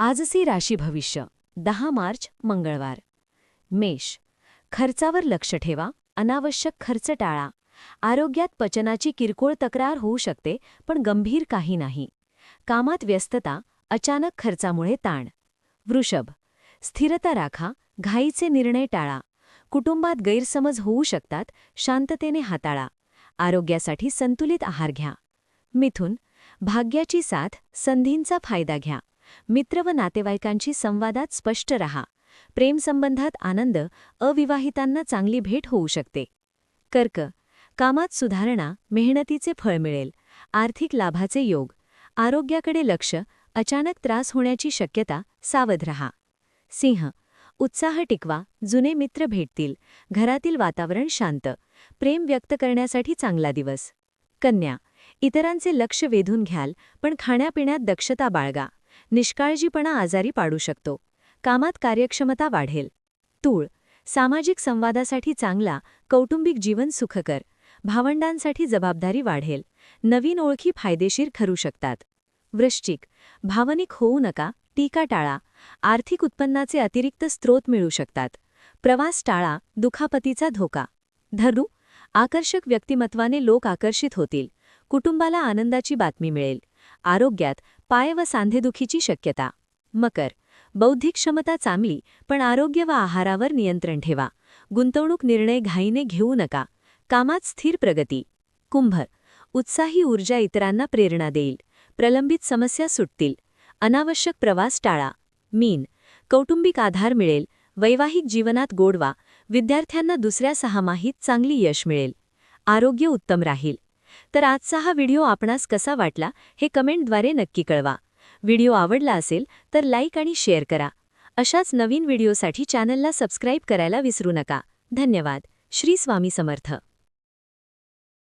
आजचे राशी भविष्य 10 मार्च मंगळवार. मेष. खर्चावर लक्ष ठेवा, अनावश्यक खर्च टाळा. आरोग्यात पचनाची किरकोळ तक्रार होऊ शकते, पण गंभीर काही नाही. कामात व्यस्तता, अचानक खर्चामुळे ताण. वृषभ. स्थिरता राखा, घाईचे निर्णय टाळा. कुटुंबात गैरसमज होऊ शकतात, शांततेने हाताळा. आरोग्यासाठी संतुलित आहार घ्या. मिथुन. भाग्याची साथ, संधींचा फायदा घ्या. मित्र व नातेवाईकांशी संवादात स्पष्ट रहा. प्रेमसंबंधात आनंद, अविवाहितांना चांगली भेट होऊ शकते. कर्क. कामात सुधारणा, मेहनतीचे फळ मिळेल. आर्थिक लाभाचे योग. आरोग्याकडे लक्ष, अचानक त्रास होण्याची शक्यता, सावध रहा. सिंह. उत्साह टिकवा, जुने मित्र भेटतील. घरातील वातावरण शांत. प्रेम व्यक्त करण्यासाठी चांगला दिवस. कन्या. इतरांचे लक्ष वेधून घ्याल, पण खाण्यापिण्यात दक्षता बाळगा. निष्काळजीपणा आजारी पाडू शकतो. कामात कार्यक्षमता वाढेल. तूळ. सामाजिक संवादासाठी चांगला, कौटुंबिक जीवन सुखकर. भावंडांसाठी जबाबदारी वाढेल. नवीन ओळखी फायदेशीर ठरू शकतात. वृश्चिक. भावनिक होऊ नका, टीका टाळा. आर्थिक उत्पन्नाचे अतिरिक्त स्रोत मिळू शकतात. प्रवास टाळा, दुखापतीचा धोका. धनु. आकर्षक व्यक्तिमत्वाने लोक आकर्षित होतील. कुटुंबाला आनंदाची बातमी मिळेल. आरोग्यात पाय व सांधेदुखीची शक्यता. मकर. बौद्धिक क्षमता चांगली, पण आरोग्य व आहारावर नियंत्रण ठेवा. गुंतवणूक निर्णय घाईने घेऊ नका. कामात स्थिर प्रगती. कुंभ. उत्साही ऊर्जा इतरांना प्रेरणा देईल. प्रलंबित समस्या सुटतील. अनावश्यक प्रवास टाळा. मीन. कौटुंबिक आधार मिळेल. वैवाहिक जीवनात गोडवा. विद्यार्थ्यांना दुसऱ्या सहामाहीत चांगली यश मिळेल. आरोग्य उत्तम राहील. तर आजचा हा व्हिडिओ आपणास कसा वाटला हे कमेंटद्वारे नक्की कळवा. व्हिडिओ आवडला असेल तर लाईक आणि शेअर करा. अशाच नवीन व्हिडिओसाठी चॅनलला सबस्क्राईब करायला विसरू नका. धन्यवाद. श्री स्वामी समर्थ.